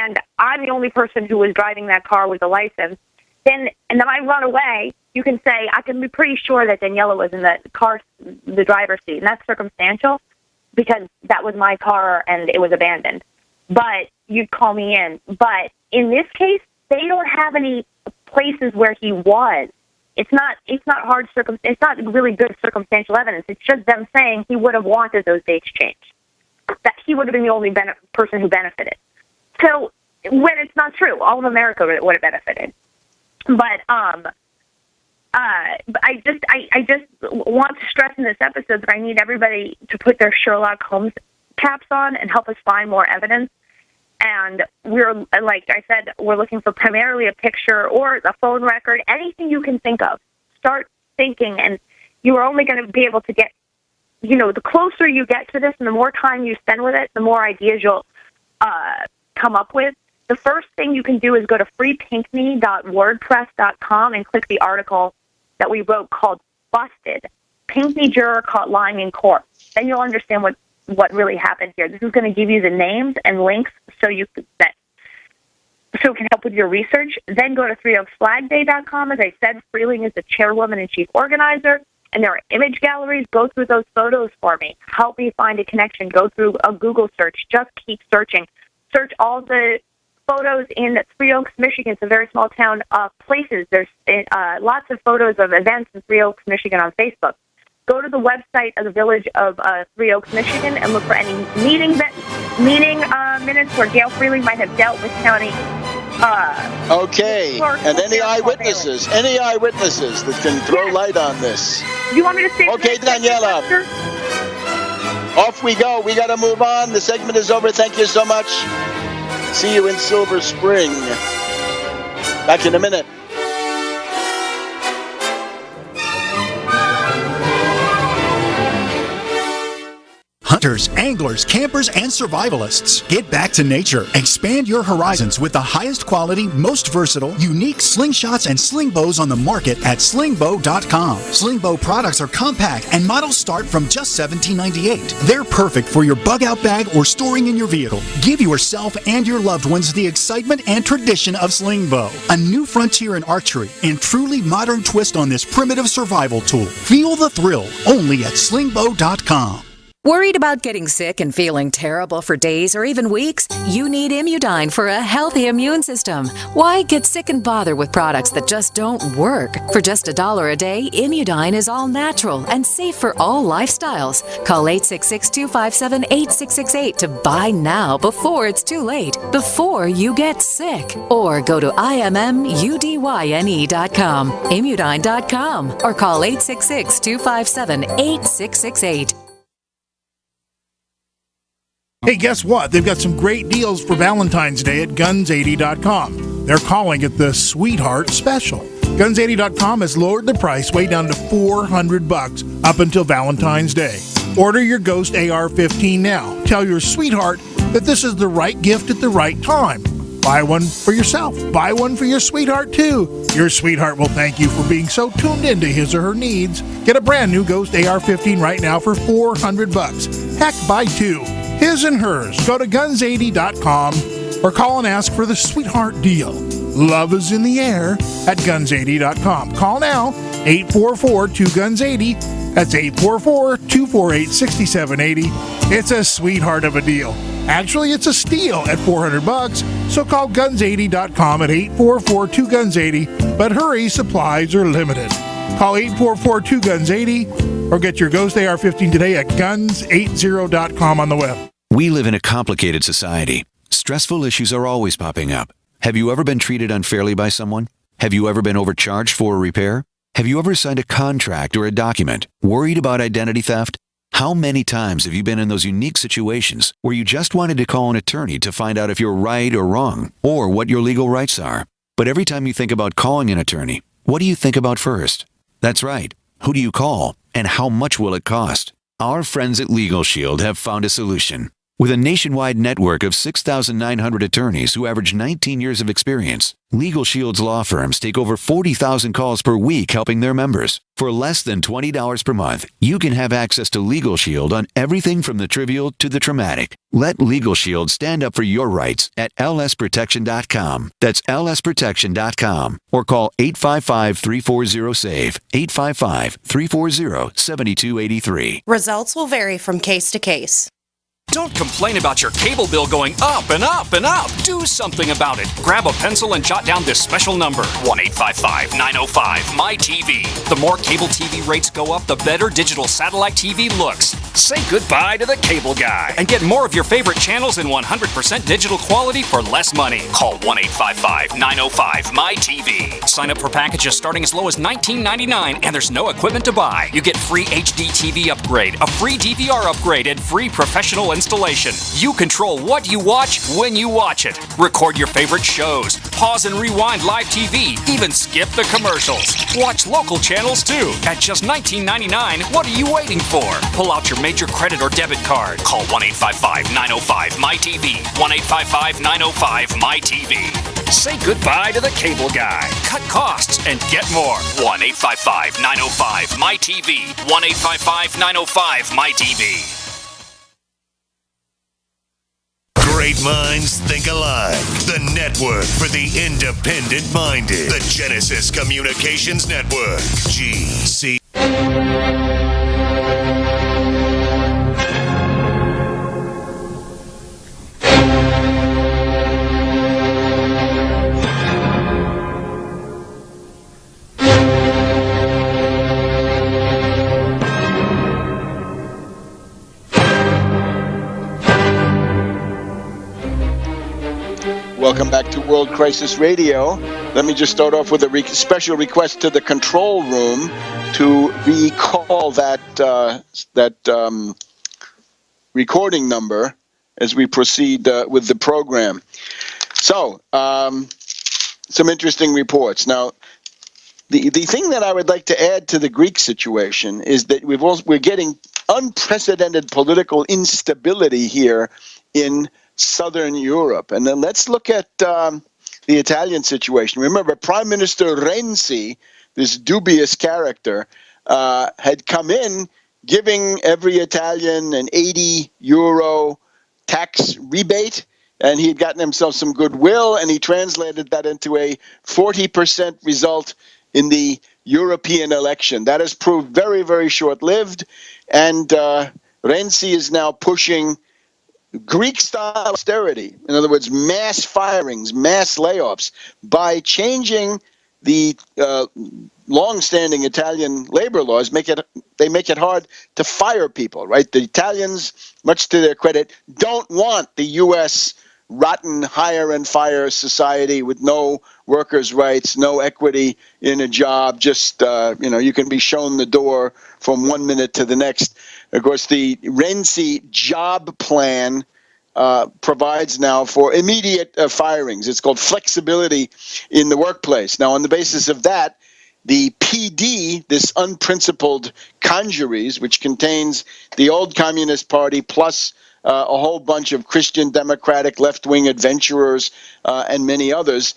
and I'm the only person who was driving that car with a license, and then I run away, you can say, I can be pretty sure that Daniela was in the car, the driver's seat, and that's circumstantial because that was my car and it was abandoned. But you'd call me in. But in this case, they don't have any places where he was. It's not hard it's not really good circumstantial evidence. It's just them saying he would have wanted those dates changed. That he would have been the only person who benefited. So when it's not true, all of America would have benefited. But I just want to stress in this episode that I need everybody to put their Sherlock Holmes caps on and help us find more evidence. And we're, like I said, we're looking for primarily a picture or a phone record, anything you can think of. Start thinking, and you are only going to be able to get, the closer you get to this and the more time you spend with it, the more ideas you'll come up with. The first thing you can do is go to freepinkney.wordpress.com and click the article that we wrote called Busted, Pinkney Juror Caught Lying in Court. Then you'll understand what really happened here. This is going to give you the names and links so it can help with your research. Then go to 30flagday.com. As I said, Freeling is the chairwoman and chief organizer, and there are image galleries. Go through those photos for me. Help me find a connection. Go through a Google search. Just keep searching. Search all the photos in Three Oaks, Michigan. It's a very small town. Places. There's lots of photos of events in Three Oaks, Michigan on Facebook. Go to the website of the village of Three Oaks, Michigan, and look for any meeting minutes where Gail Freeling might have dealt with county. Okay, and any eyewitnesses that can throw light on this. You want me to say? Okay, Daniela. Off we go. We got to move on. The segment is over. Thank you so much. See you in Silver Spring. Back in a minute. Hunters, anglers, campers, and survivalists. Get back to nature. Expand your horizons with the highest quality, most versatile, unique slingshots and sling bows on the market at slingbow.com. Sling bow products are compact and models start from just $17.98. They're perfect for your bug out bag or storing in your vehicle. Give yourself and your loved ones the excitement and tradition of sling bow. A new frontier in archery and truly modern twist on this primitive survival tool. Feel the thrill only at slingbow.com. Worried about getting sick and feeling terrible for days or even weeks? You need Immudyne for a healthy immune system. Why get sick and bother with products that just don't work? For just $1 a day, Immudyne is all natural and safe for all lifestyles. Call 866-257-8668 to buy now before it's too late, before you get sick. Or go to IMMUDYNE.com, Immudyne.com, or call 866-257-8668. Hey, guess what? They've got some great deals for Valentine's Day at Guns80.com. They're calling it the Sweetheart Special. Guns80.com has lowered the price way down to $400 up until Valentine's Day. Order your Ghost AR-15 now. Tell your sweetheart that this is the right gift at the right time. Buy one for yourself. Buy one for your sweetheart, too. Your sweetheart will thank you for being so tuned into his or her needs. Get a brand new Ghost AR-15 right now for $400. Heck, buy two. His and hers. Go to Guns80.com or call and ask for the Sweetheart Deal. Love is in the air at Guns80.com. Call now, 844-2GUNS80. That's 844-248-6780. It's a sweetheart of a deal. Actually, it's a steal at $400. So call Guns80.com at 844-2GUNS80. But hurry, supplies are limited. Call 844-2GUNS80 or get your Ghost AR-15 today at Guns80.com on the web. We live in a complicated society. Stressful issues are always popping up. Have you ever been treated unfairly by someone? Have you ever been overcharged for a repair? Have you ever signed a contract or a document? Worried about identity theft? How many times have you been in those unique situations where you just wanted to call an attorney to find out if you're right or wrong, or what your legal rights are? But every time you think about calling an attorney, what do you think about first? That's right. Who do you call, and how much will it cost? Our friends at Legal Shield have found a solution. With a nationwide network of 6,900 attorneys who average 19 years of experience, Legal Shield's law firms take over 40,000 calls per week helping their members. For less than $20 per month, you can have access to Legal Shield on everything from the trivial to the traumatic. Let Legal Shield stand up for your rights at lsprotection.com. That's lsprotection.com. Or call 855-340-SAVE, 855-340-7283. Results will vary from case to case. Don't complain about your cable bill going up and up and up. Do something about it. Grab a pencil and jot down this special number, 1-855-905-MY-TV. The more cable TV rates go up, the better digital satellite TV looks. Say goodbye to the cable guy and get more of your favorite channels in 100% digital quality for less money. Call 1-855-905-MY-TV. Sign up for packages starting as low as $19.99 and there's no equipment to buy. You get free HD TV upgrade, a free DVR upgrade, and free professional installation. You control what you watch when you watch it. Record your favorite shows, pause and rewind live TV, even skip the commercials. Watch local channels too. At just $19.99, what are you waiting for? Pull out your major credit or debit card. Call 1-855-905-MY-TV. 1-855-905-MY-TV. Say goodbye to the cable guy. Cut costs and get more. 1-855-905-MY-TV. 1-855-905-MY-TV. Great minds think alike. The network for the independent-minded. The Genesis Communications Network. GC. Welcome back to World Crisis Radio. Let me just start off with a special request to the control room to recall that recording number as we proceed with the program. So, some interesting reports. Now, the thing that I would like to add to the Greek situation is that we're getting unprecedented political instability here in Southern Europe. And then let's look at the Italian situation. Remember, Prime Minister Renzi, this dubious character, had come in giving every Italian an €80 tax rebate, and he had gotten himself some goodwill, and he translated that into a 40% result in the European election. That has proved very, very short-lived, and Renzi is now pushing Greek-style austerity, in other words, mass firings, mass layoffs, by changing the long-standing Italian labor laws. They make it hard to fire people, right? The Italians, much to their credit, don't want the U.S. rotten hire and fire society with no workers' rights, no equity in a job. Just you can be shown the door from 1 minute to the next. Of course, the Renzi job plan provides now for immediate firings. It's called flexibility in the workplace. Now, on the basis of that, the PD, this unprincipled congeries, which contains the old Communist Party plus a whole bunch of Christian Democratic left-wing adventurers and many others,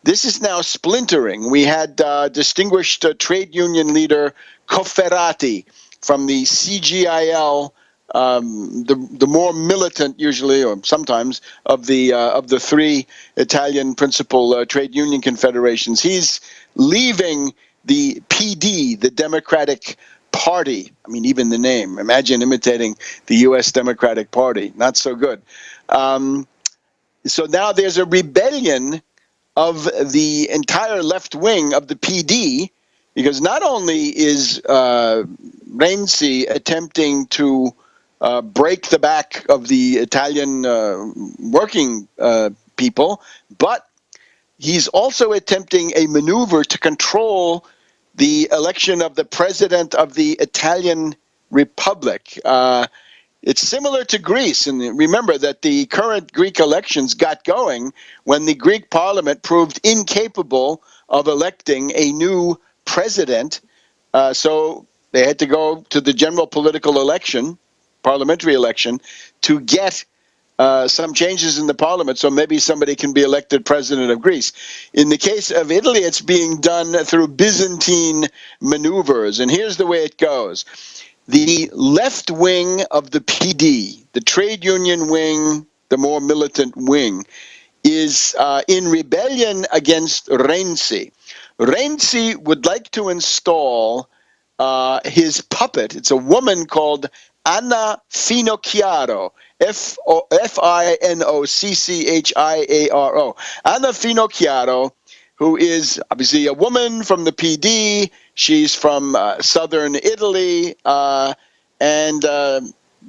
this is now splintering. We had distinguished trade union leader Cofferati from the CGIL, the more militant, usually or sometimes, of the three Italian principal trade union confederations. He's leaving the PD, the Democratic Party. I mean, even the name. Imagine imitating the U.S. Democratic Party. Not so good. So now there's a rebellion of the entire left wing of the PD, because not only is Renzi attempting to break the back of the Italian working people, but he's also attempting a maneuver to control the election of the president of the Italian Republic. It's similar to Greece, and remember that the current Greek elections got going when the Greek parliament proved incapable of electing a new president, so they had to go to the general political election, parliamentary election to get some changes in the parliament, so maybe somebody can be elected president of Greece. In the case of Italy, it's being done through Byzantine maneuvers, and here's the way it goes. The left wing of the PD, the trade union wing, the more militant wing, is in rebellion against Renzi. Renzi would like to install his puppet. It's a woman called Anna Finocchiaro, Finocchiaro. Anna Finocchiaro, who is obviously a woman from the PD. She's from southern Italy, and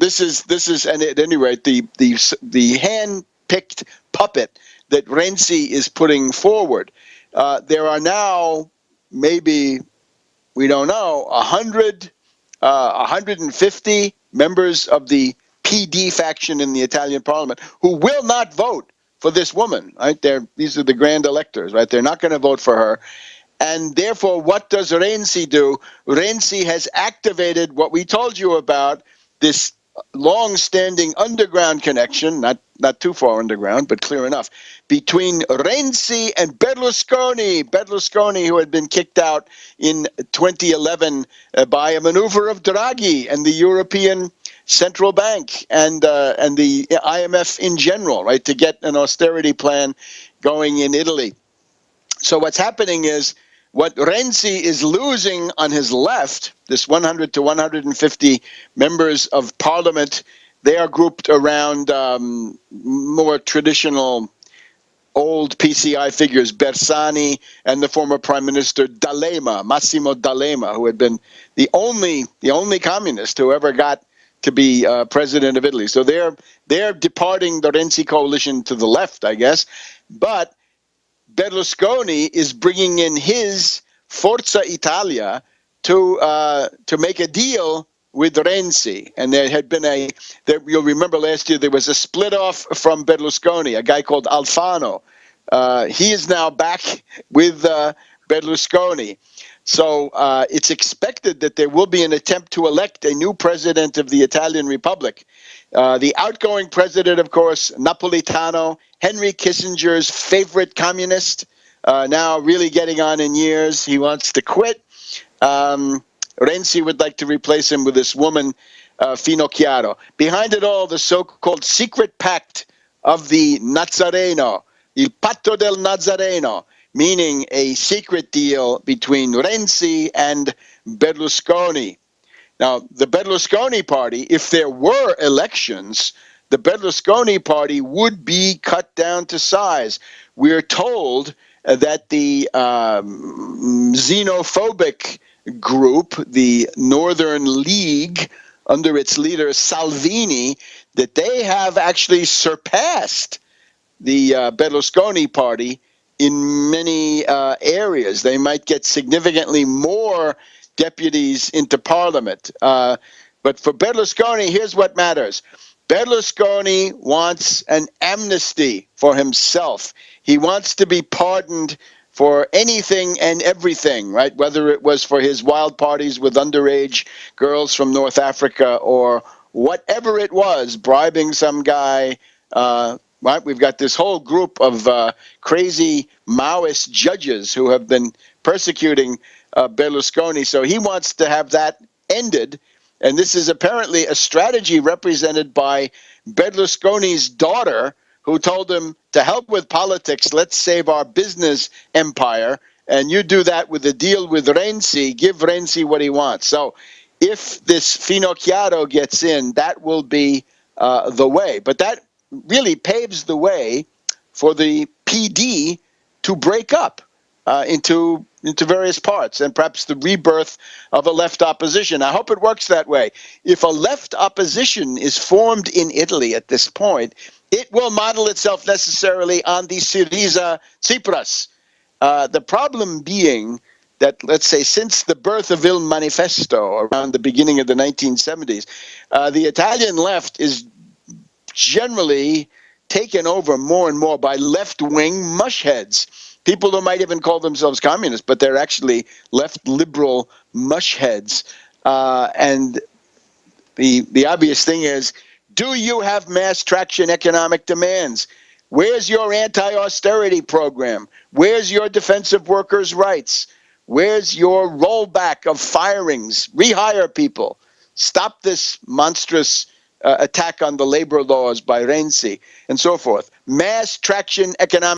this is and at any rate the hand-picked puppet that Renzi is putting forward. There are now maybe, we don't know, 100, 150 members of the PD faction in the Italian parliament who will not vote for this woman. Right? These are the grand electors. Right? They're not going to vote for her. And therefore, what does Renzi do? Renzi has activated what we told you about, this long-standing underground connection, not too far underground, but clear enough, between Renzi and Berlusconi. Berlusconi, who had been kicked out in 2011 by a maneuver of Draghi and the European Central Bank and the IMF in general, right, to get an austerity plan going in Italy. So what's happening is, what Renzi is losing on his left, this 100 to 150 members of parliament, they are grouped around more traditional old PCI figures, Bersani and the former Prime Minister D'Alema, Massimo D'Alema, who had been the only communist who ever got to be president of Italy. So they're departing the Renzi coalition to the left, I guess, but Berlusconi is bringing in his Forza Italia to make a deal with Renzi. And there had been you'll remember last year there was a split off from Berlusconi, a guy called Alfano. He is now back with Berlusconi. So it's expected that there will be an attempt to elect a new president of the Italian Republic. The outgoing president, of course, Napolitano, Henry Kissinger's favorite communist, now really getting on in years. He wants to quit. Renzi would like to replace him with this woman, Finocchiaro. Behind it all, the so-called secret pact of the Nazareno, il patto del Nazareno, meaning a secret deal between Renzi and Berlusconi. Now, the Berlusconi party, if there were elections, the Berlusconi party would be cut down to size. We're told that the xenophobic group, the Northern League, under its leader Salvini, that they have actually surpassed the Berlusconi party in many areas. They might get significantly more deputies into parliament. But for Berlusconi, here's what matters. Berlusconi wants an amnesty for himself. He wants to be pardoned for anything and everything, right? Whether it was for his wild parties with underage girls from North Africa or whatever it was, bribing some guy. Right? We've got this whole group of crazy Maoist judges who have been persecuting Berlusconi. So he wants to have that ended. And this is apparently a strategy represented by Berlusconi's daughter, who told him, to help with politics, let's save our business empire. And you do that with a deal with Renzi, give Renzi what he wants. So if this Finocchiaro gets in, that will be the way. But that really paves the way for the PD to break up into various parts, and perhaps the rebirth of a left opposition. I hope it works that way. If a left opposition is formed in Italy at this point, it will model itself necessarily on the Syriza Tsipras. The problem being that, let's say, since the birth of Il Manifesto around the beginning of the 1970s, the Italian left is generally taken over more and more by left-wing mushheads. People who might even call themselves communists, but they're actually left liberal mushheads. And The obvious thing is, do you have mass traction economic demands? Where's your anti-austerity program? Where's your defense of workers' rights? Where's your rollback of firings? Rehire people. Stop this monstrous attack on the labor laws by Renzi and so forth. Mass traction economic